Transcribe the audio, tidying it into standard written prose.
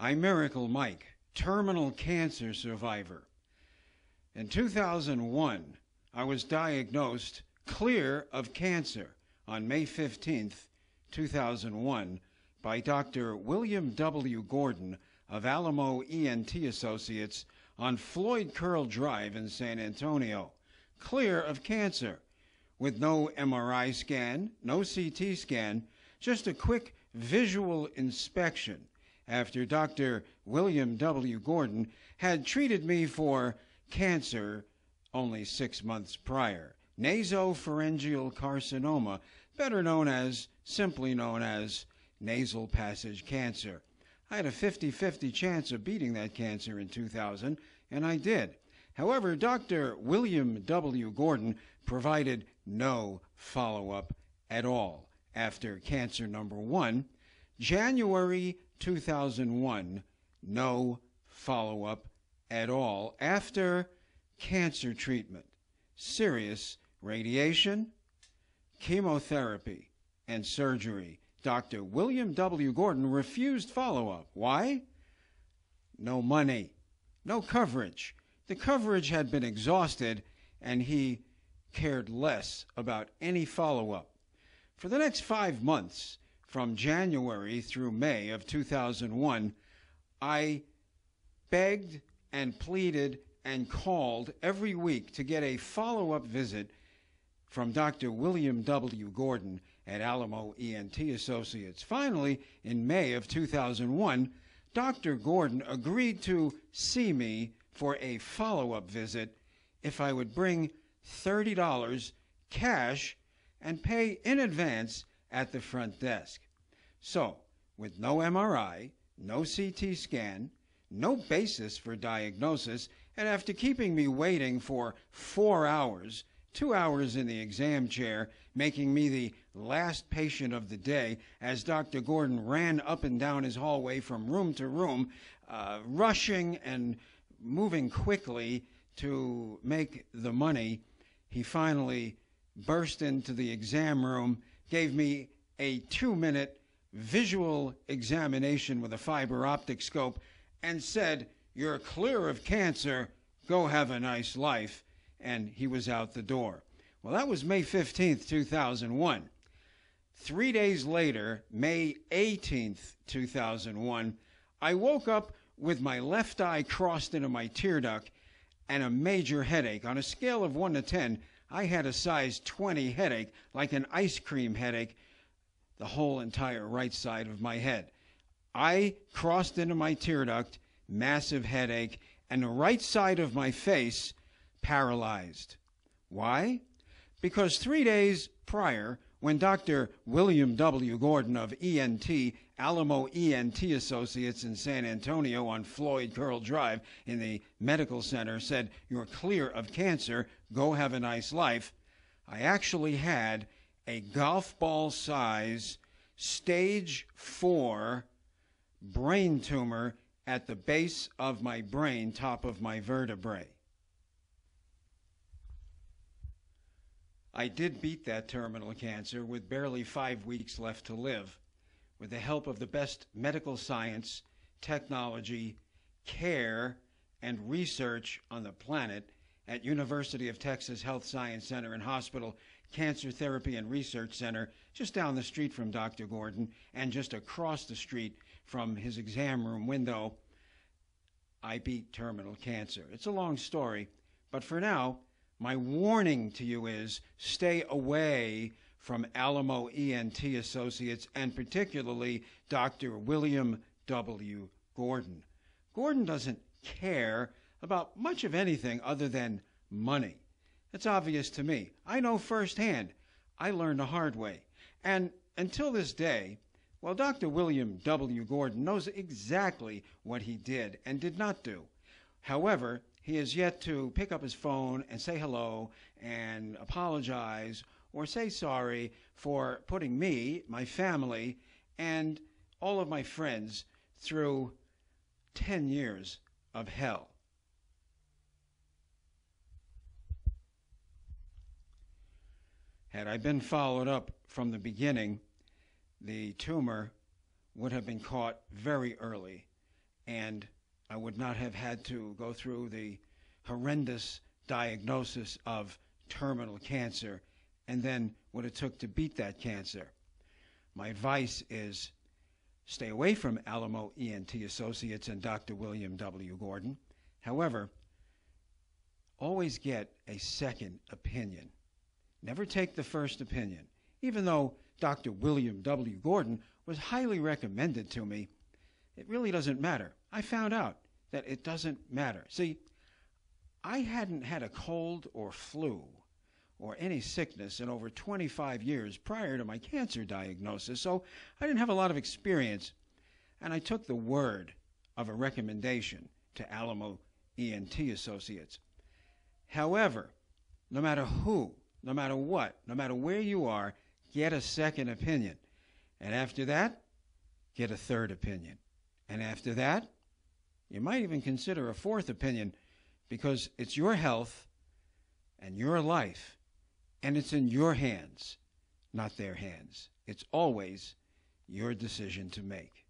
I'm Miracle Mike, terminal cancer survivor. In 2001, I was diagnosed clear of cancer on May 15th, 2001, by Dr. William W. Gordon of Alamo ENT Associates on Floyd Drive in San Antonio, clear of cancer, with no MRI scan, no CT scan, just a quick visual inspection after Dr. William W. Gordon had treated me for cancer only 6 months prior, nasopharyngeal carcinoma, simply known as nasal passage cancer. I had a 50-50 chance of beating that cancer in 2000, and I did. However, Dr. William W. Gordon provided no follow-up at all after cancer number 1. January 2001, no follow-up at all after cancer treatment. Serious radiation, chemotherapy, and surgery. Dr. William W. Gordon refused follow-up. Why? No money, no coverage. The coverage had been exhausted, and he cared less about any follow-up. For the next 5 months, from January through May of 2001, I begged and pleaded and called every week to get a follow-up visit from Dr. William W. Gordon at Alamo ENT Associates. Finally, in May of 2001, Dr. Gordon agreed to see me for a follow-up visit if I would bring $30 cash and pay in advance at the front desk. So, with no MRI, no CT scan, no basis for diagnosis, and after keeping me waiting for 4 hours, 2 hours in the exam chair, making me the last patient of the day as Dr. Gordon ran up and down his hallway from room to room, rushing and moving quickly to make the money, he finally burst into the exam room, gave me a 2-minute visual examination with a fiber optic scope, and said, "You're clear of cancer, go have a nice life," and he was out the door. Well, that was May 15th, 2001. 3 days later, May 18th, 2001, I woke up with my left eye crossed into my tear duct and a major headache. On a scale of 1 to 10, I had a size 20 headache, like an ice cream headache, the whole entire right side of my head. I crossed into my tear duct, massive headache, and the right side of my face paralyzed. Why? Because 3 days prior, when Dr. William W. Gordon of Alamo ENT Associates in San Antonio on Floyd Drive in the medical center said, "You're clear of cancer, go have a nice life," I actually had a golf ball size stage 4 brain tumor at the base of my brain, top of my vertebrae. I did beat that terminal cancer with barely 5 weeks left to live, with the help of the best medical science, technology, care, and research on the planet at University of Texas Health Science Center and Hospital Cancer Therapy and Research Center, just down the street from Dr. Gordon and just across the street from his exam room window. I beat terminal cancer. It's a long story, but for now, my warning to you is stay away from Alamo ENT Associates and particularly Dr. William W. Gordon. Gordon doesn't care about much of anything other than money. It's obvious to me. I know firsthand. I learned the hard way. And until this day, well, Dr. William W. Gordon knows exactly what he did and did not do. However, he has yet to pick up his phone and say hello and apologize or say sorry for putting me, my family, and all of my friends through 10 years of hell. Had I been followed up from the beginning, the tumor would have been caught very early and I would not have had to go through the horrendous diagnosis of terminal cancer and then what it took to beat that cancer. My advice is stay away from Alamo ENT Associates and Dr. William W. Gordon. However, always get a second opinion. Never take the first opinion. Even though Dr. William W. Gordon was highly recommended to me, it really doesn't matter. I found out that it doesn't matter. See, I hadn't had a cold or flu or any sickness in over 25 years prior to my cancer diagnosis, so I didn't have a lot of experience, and I took the word of a recommendation to Alamo ENT Associates. However, no matter who, no matter what, no matter where you are, get a second opinion. And after that, get a third opinion. And after that, you might even consider a fourth opinion, because it's your health and your life, and it's in your hands, not their hands. It's always your decision to make.